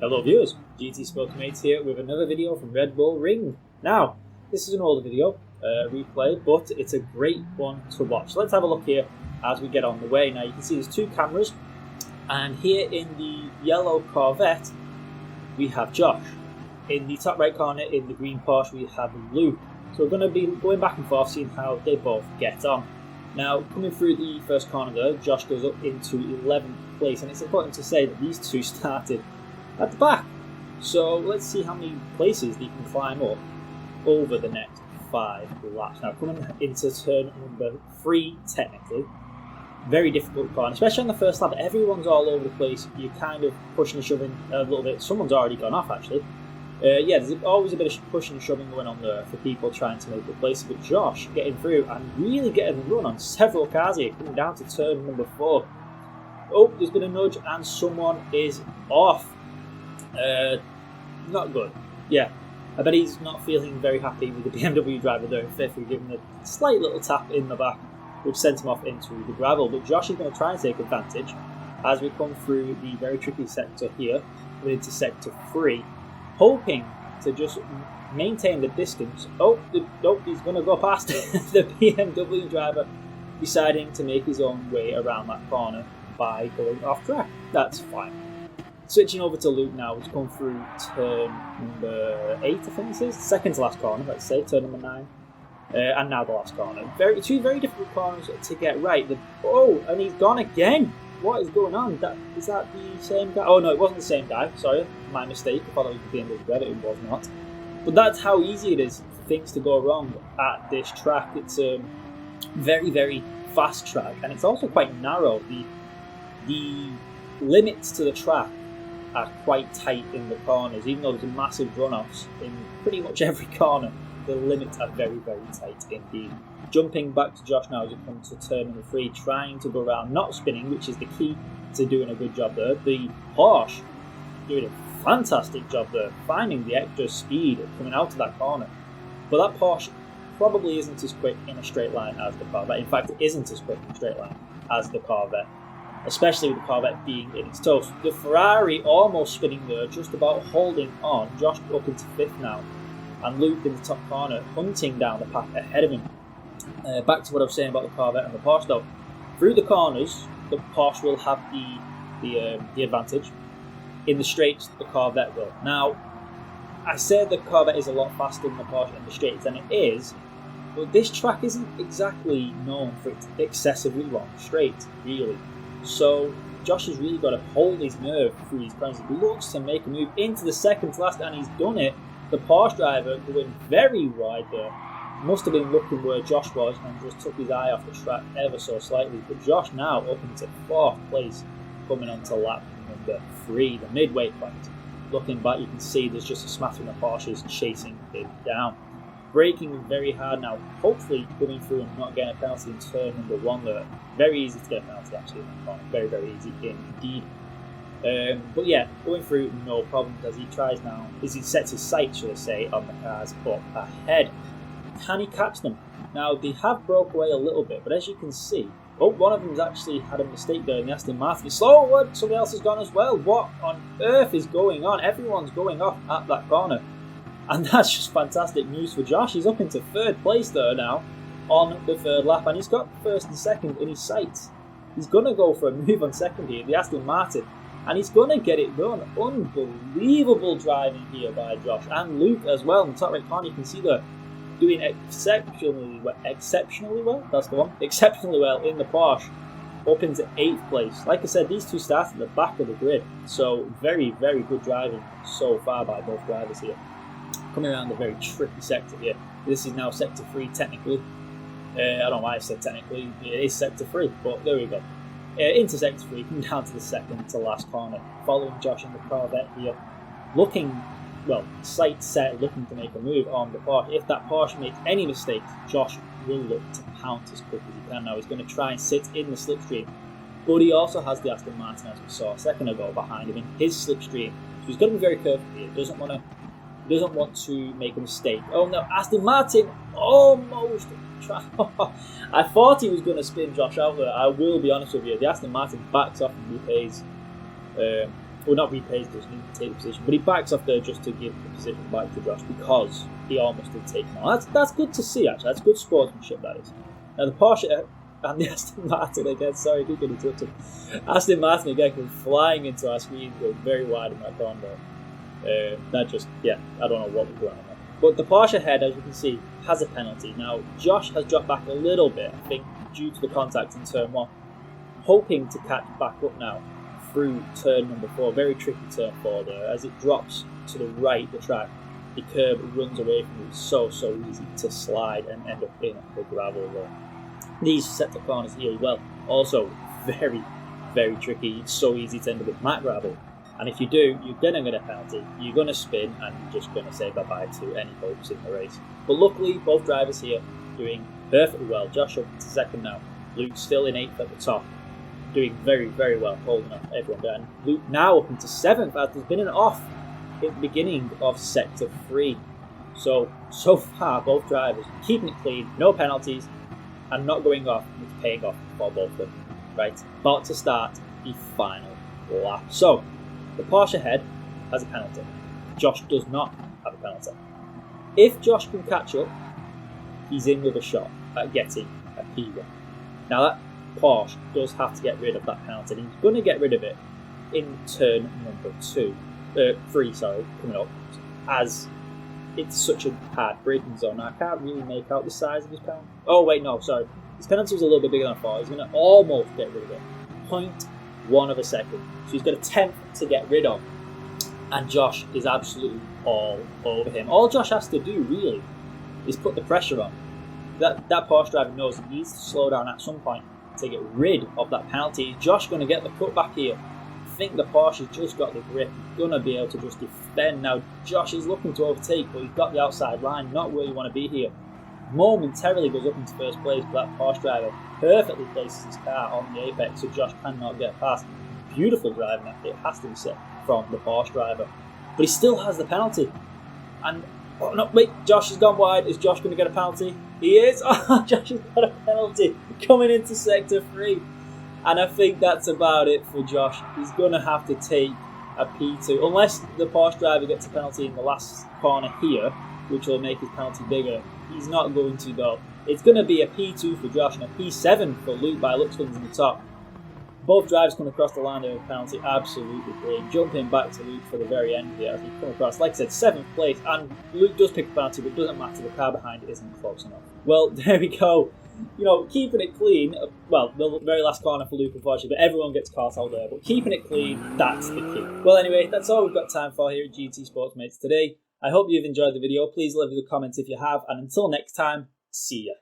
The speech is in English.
Hello viewers, GT Spokemates here with another video from Red Bull Ring. Now, this is an older video, replay, but it's a great one to watch. So let's have a look here as we get on the way. Now you can see there's two cameras, and here in the yellow Corvette, we have Josh. In the top right corner, in the green Porsche, we have Luke. So we're going to be going back and forth, seeing how they both get on. Now, coming through the first corner there, Josh goes up into 11th place, and it's important to say that these two started at the back. So let's see how many places they can climb up over the next 5 laps. Now, coming into turn number 3, technically, very difficult corner, especially on the first lap. Everyone's all over the place. You're kind of pushing and shoving a little bit. Someone's already gone off, actually. Yeah, there's always a bit of pushing and shoving going on there for people trying to make the place. But Josh getting through and really getting the run on several cars here, coming down to turn number 4. Oh, there's been a nudge and someone is off. Not good. Yeah, I bet he's not feeling very happy with the BMW driver there in 5th, who gave him a slight little tap in the back, which sent him off into the gravel. But Josh is going to try and take advantage as we come through the very tricky sector here, into sector 3, hoping to just maintain the distance. Nope, he's going to go past the BMW driver, deciding to make his own way around that corner by going off track. That's fine. Switching over to Luke now, who's come through turn number 8, I think this is. Second to last corner, let's say, turn number 9. And now the last corner. Two very difficult corners to get right. And he's gone again! What is going on? Is that the same guy? Oh no, it wasn't the same guy, sorry. My mistake, I thought it was the end of the bread, it was not. But that's how easy it is for things to go wrong at this track. It's a very, very fast track, and it's also quite narrow. The limits to the track are quite tight in the corners, even though there's massive runoffs in pretty much every corner. The limits are very, very tight indeed. Jumping back to Josh now as it comes to turn number 3, trying to go around, not spinning, which is the key to doing a good job there. The Porsche doing a fantastic job there, finding the extra speed coming out of that corner. But that Porsche probably isn't as quick in a straight line as the Corvette. In fact, it isn't as quick in a straight line as the Corvette, especially with the Corvette being in its toes. The Ferrari almost spinning there, just about holding on. Josh up into 5th now, and Luke in the top corner, hunting down the path ahead of him. Back to what I was saying about the Corvette and the Porsche though. Through the corners, the Porsche will have the advantage. In the straights, the Corvette will. Now, I said the Corvette is a lot faster than the Porsche in the straights, and it is, but this track isn't exactly known for its excessively long straight, really. So Josh has really got to hold his nerve through these corners. He looks to make a move into the second to last, and he's done it. The Porsche driver going very wide there. Must have been looking where Josh was and just took his eye off the track ever so slightly. But Josh now up into 4th place, coming onto lap number 3, the midway point. Looking back, you can see there's just a smattering of Porsches chasing him down. Braking very hard now, hopefully coming through and not getting a penalty in turn number 1 there. Very easy to get a penalty actually in that corner. Very, very easy indeed. But yeah, going through no problem as he tries now, as he sets his sights, should I say, on the cars up ahead. Can he catch them? Now, they have broke away a little bit, but as you can see, one of them's actually had a mistake there in the Aston Martin. Slow one, somebody else has gone as well. What on earth is going on? Everyone's going off at that corner. And that's just fantastic news for Josh. He's up into 3rd place there now on the 3rd lap, and he's got 1st and 2nd in his sights. He's going to go for a move on 2nd here, the Aston Martin, and he's going to get it done. Unbelievable driving here by Josh and Luke as well. In the top right corner, you can see they're doing exceptionally well. That's the one. Exceptionally well in the Porsche, up into 8th place. Like I said, these two start at the back of the grid, so very, very good driving so far by both drivers here. Coming around the very tricky sector here. This is now sector 3 technically. I don't know why I said technically. It is sector 3, but there we go. Into sector 3, coming down to the second to last corner. Following Josh in the Corvette here. Looking, sight set, looking to make a move on the Porsche. If that Porsche makes any mistakes, Josh will look to pounce as quick as he can now. He's going to try and sit in the slipstream. But he also has the Aston Martin, as we saw a second ago, behind him in his slipstream. So he's got to be very careful here. He doesn't want to make a mistake. Oh no, Aston Martin almost I thought he was going to spin Josh out there. I will be honest with you. The Aston Martin backs off and repays well, not repays, doesn't need to take the position, but he backs off there just to give the position back to Josh because he almost did take him on. That's good to see, actually. That's good sportsmanship, that is. Now, the Porsche and the Aston Martin again, sorry, I keep getting interrupted. Aston Martin again comes flying into our screen, going very wide in that corner. That just, I don't know what was going on there. But the Porsche head, as you can see, has a penalty. Now, Josh has dropped back a little bit, I think, due to the contact in turn 1. Hoping to catch back up now through turn number 4. Very tricky turn 4 there. As it drops to the right, the track, the curb runs away from you. It's so easy to slide and end up in the gravel there. These sector corners here, well, also very, very tricky. It's so easy to end up with matte gravel. And if you do, you're going to get a penalty. You're going to spin and you're just going to say bye-bye to any hopes in the race. But luckily, both drivers here doing perfectly well. Josh up to second now. Luke still in 8th at the top. Doing very, very well, holding off everyone down. Luke now up into 7th as there's been an off at the beginning of sector 3. So far, both drivers keeping it clean, no penalties, and not going off. It's paying off for both of them. Right, about to start the final lap. So, the Porsche head has a penalty. Josh does not have a penalty. If Josh can catch up, he's in with a shot at getting a P1. Now that Porsche does have to get rid of that penalty, and he's going to get rid of it in turn number 3, coming up, as it's such a hard braking zone. Now, I can't really make out the size of his penalty. Oh wait, no, sorry. His penalty was a little bit bigger than I thought. He's going to almost get rid of it. 0.1 of a second. So he's got a 10th to get rid of. And Josh is absolutely all over him. All Josh has to do, really, is put the pressure on. That Porsche driver knows he needs to slow down at some point to get rid of that penalty. Is Josh going to get the cutback here? I think the Porsche has just got the grip. He's going to be able to just defend. Now, Josh is looking to overtake, but he's got the outside line. Not where you want to be here. Momentarily goes up into first place, but that Porsche driver perfectly places his car on the apex so Josh cannot get past. Beautiful driving effort, it has to be said, from the Porsche driver. But he still has the penalty. And, oh no, wait, Josh has gone wide. Is Josh going to get a penalty? He is. Oh, Josh has got a penalty coming into sector 3. And I think that's about it for Josh. He's going to have to take a P2. Unless the Porsche driver gets a penalty in the last corner here, which will make his penalty bigger. He's not going to, though. It's going to be a P2 for Josh and a P7 for Luke by looks things in the top. Both drivers come across the line of a penalty, absolutely brilliant. Jumping back to Luke for the very end here as he come across, like I said, 7th place, and Luke does pick the penalty, but it doesn't matter, the car behind it isn't close enough. Well, there we go. You know, keeping it clean, well, the very last corner for Luke, unfortunately, but everyone gets caught out there, but keeping it clean, that's the key. Well, anyway, that's all we've got time for here at GT Sportsmates today. I hope you've enjoyed the video. Please leave a comment if you have, and until next time, see ya.